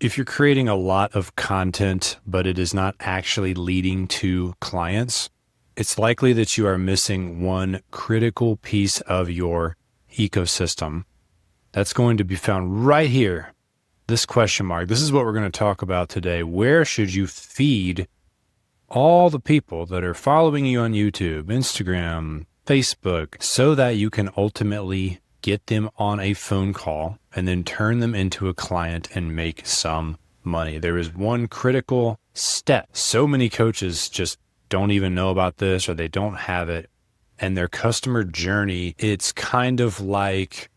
If you're creating a lot of content, but it is not actually leading to clients, it's likely that you are missing one critical piece of your ecosystem. That's going to be found right here, this question mark. This is what we're going to talk about today. Where should you feed all the people that are following you on YouTube, Instagram, Facebook, so that you can ultimately get them on a phone call and then turn them into a client and make some money? There is one critical step. So many coaches just don't even know about this, or they don't have it. And their customer journey, it's kind of like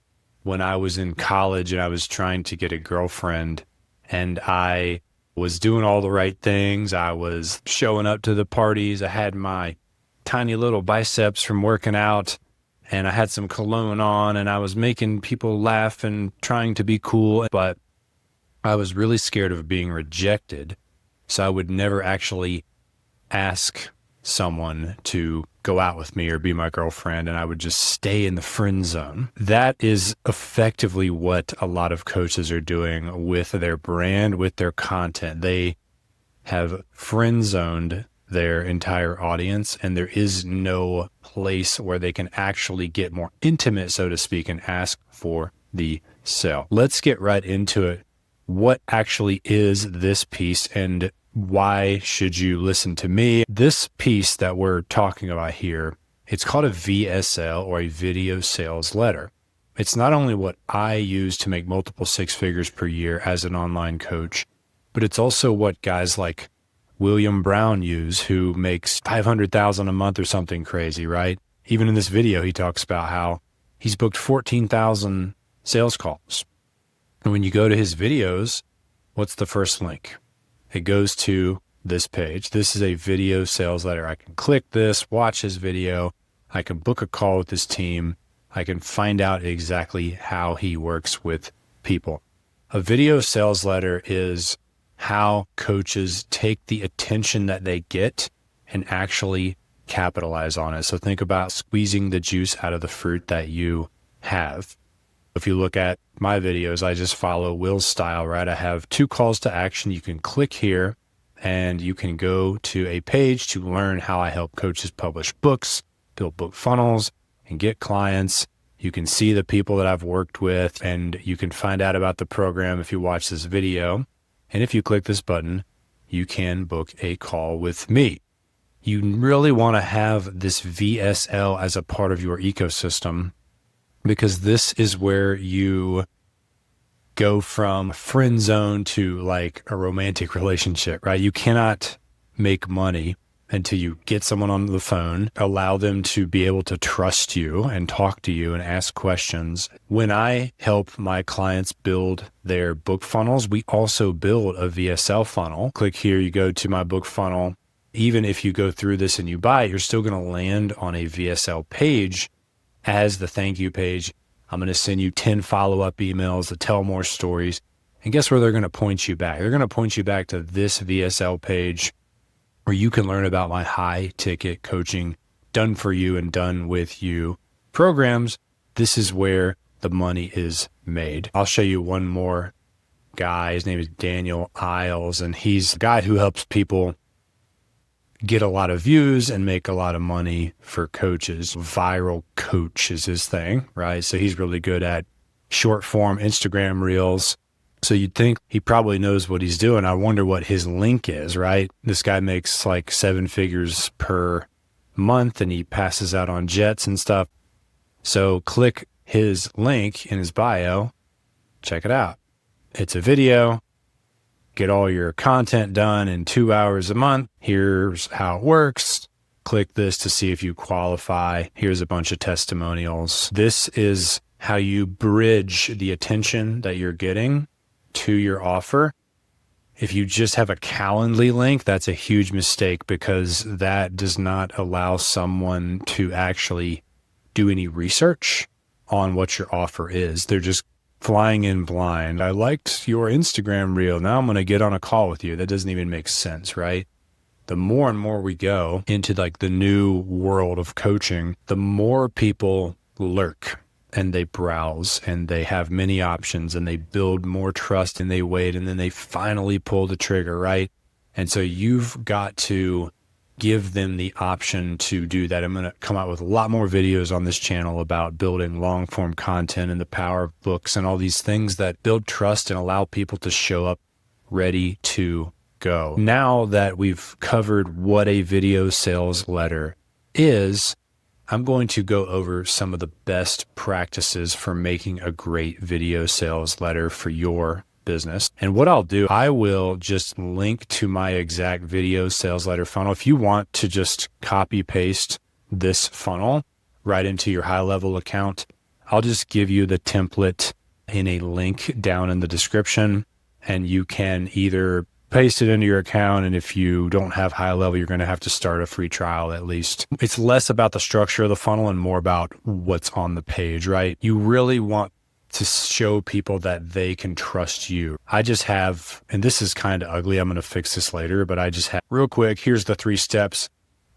when I was in college and I was trying to get a girlfriend, and I was doing all the right things. I was showing up to the parties. I had my tiny little biceps from working out, and I had some cologne on, and I was making people laugh and trying to be cool, but I was really scared of being rejected. So I would never actually ask someone to go out with me or be my girlfriend, and I would just stay in the friend zone. That is effectively what a lot of coaches are doing with their brand, with their content. They have friend zoned their entire audience, and there is no place where they can actually get more intimate, so to speak, and ask for the sale. Let's get right into it. What actually is this piece, and why should you listen to me? This piece that we're talking about here, it's called a VSL, or a video sales letter. It's not only what I use to make multiple six figures per year as an online coach, but it's also what guys like William Brown use, who makes $500,000 a month or something crazy, right? Even in this video, he talks about how he's booked 14,000 sales calls. And when you go to his videos, what's the first link? It goes to this page. This is a video sales letter. I can click this, watch his video. I can book a call with his team. I can find out exactly how he works with people. A video sales letter is how coaches take the attention that they get and actually capitalize on it. So think about squeezing the juice out of the fruit that you have. If you look at my videos, I just follow Will's style, right? I have 2 calls to action. You can click here and you can go to a page to learn how I help coaches publish books, build book funnels, and get clients. You can see the people that I've worked with, and you can find out about the program if you watch this video. And if you click this button, you can book a call with me. You really want to have this VSL as a part of your ecosystem, because this is where you go from friend zone to like a romantic relationship, right? You cannot make money until you get someone on the phone, allow them to be able to trust you and talk to you and ask questions. When I help my clients build their book funnels, we also build a VSL funnel. Click here, you go to my book funnel. Even if you go through this and you buy it, you're still going to land on a VSL page as the thank you page. I'm going to send you 10 follow-up emails to tell more stories. And guess where they're going to point you back? They're going to point you back to this VSL page, where you can learn about my high ticket coaching, done for you and done with you programs. This is where the money is made. I'll show you one more guy. His name is Daniel Isles, and he's a guy who helps people get a lot of views and make a lot of money for coaches. Viral coach is his thing, right? So he's really good at short form Instagram reels. So you'd think he probably knows what he's doing. I wonder what his link is, right? This guy makes like 7 figures per month, and he passes out on jets and stuff. So click his link in his bio, check it out. It's a video. Get all your content done in 2 hours a month. Here's how it works. Click this to see if you qualify. Here's a bunch of testimonials. This is how you bridge the attention that you're getting to your offer. If you just have a Calendly link, that's a huge mistake, because that does not allow someone to actually do any research on what your offer is. They're just flying in blind. I liked your Instagram reel. Now I'm going to get on a call with you. That doesn't even make sense, right? The more and more we go into like the new world of coaching, the more people lurk. and they browse and they have many options and they build more trust and they wait and then they finally pull the trigger, right? And so you've got to give them the option to do that. I'm going to come out with a lot more videos on this channel about building long form content and the power of books and all these things that build trust and allow people to show up ready to go. Now that we've covered what a video sales letter is, I'm going to go over some of the best practices for making a great video sales letter for your business. And what I'll do, I will just link to my exact video sales letter funnel. If you want to just copy paste this funnel right into your high level account, I'll just give you the template in a link down in the description, and you can either paste it into your account. And if you don't have high level, you're going to have to start a free trial at least. It's less about the structure of the funnel and more about what's on the page, right? You really want to show people that they can trust you. I just have, and this is kind of ugly, I'm going to fix this later, but I just have real quick, here's the 3 steps.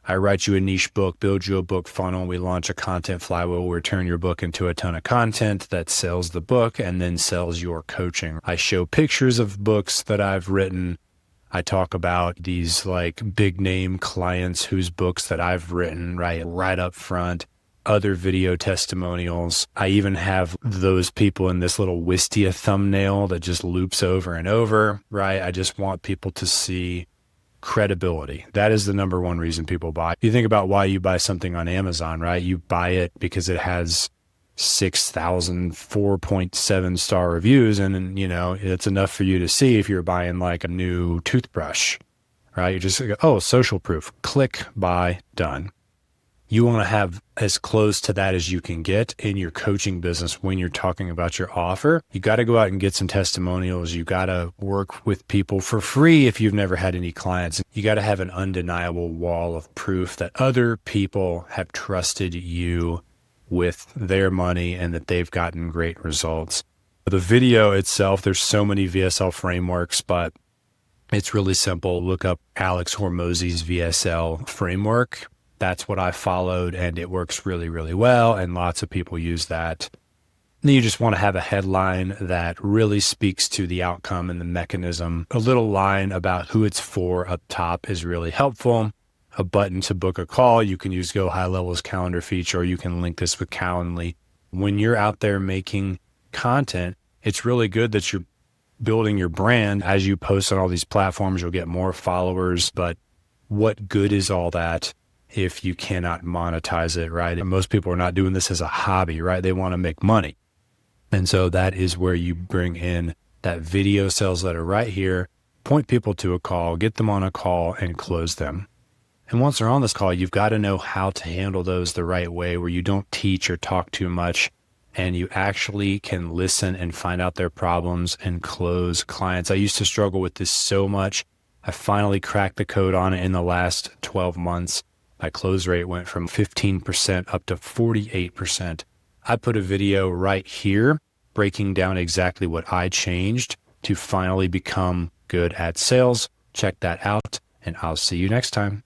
I write you a niche book, build you a book funnel. We launch a content flywheel where we turn your book into a ton of content that sells the book and then sells your coaching. I show pictures of books that I've written. I talk about these like big name clients whose books that I've written right up front, other video testimonials. I even have those people in this little Wistia thumbnail that just loops over and over, right? I just want people to see credibility. That is the number one reason people buy. You think about why you buy something on Amazon, right? You buy it because it has 6,000 4.7 star reviews. And, you know, it's enough for you to see if you're buying like a new toothbrush, right? You just go, oh, social proof, click, buy, done. You want to have as close to that as you can get in your coaching business when you're talking about your offer. You got to go out and get some testimonials. You got to work with people for free if you've never had any clients. You got to have an undeniable wall of proof that other people have trusted you with their money and that they've gotten great results. The video itself, there's so many VSL frameworks, but it's really simple. Look up Alex Hormozi's VSL framework. That's what I followed, and it works really, really well, and lots of people use that. And then you just want to have a headline that really speaks to the outcome and the mechanism. A little line about who it's for up top is really helpful. A button to book a call. You can use Go High Level's calendar feature, or you can link this with Calendly. When you're out there making content, it's really good that you're building your brand. As you post on all these platforms, you'll get more followers, but what good is all that if you cannot monetize it, right? And most people are not doing this as a hobby, right? They want to make money. And so that is where you bring in that video sales letter right here, point people to a call, get them on a call, and close them. And once they're on this call, you've got to know how to handle those the right way, where you don't teach or talk too much, and you actually can listen and find out their problems and close clients. I used to struggle with this so much. I finally cracked the code on it in the last 12 months. My close rate went from 15% up to 48%. I put a video right here breaking down exactly what I changed to finally become good at sales. Check that out, and I'll see you next time.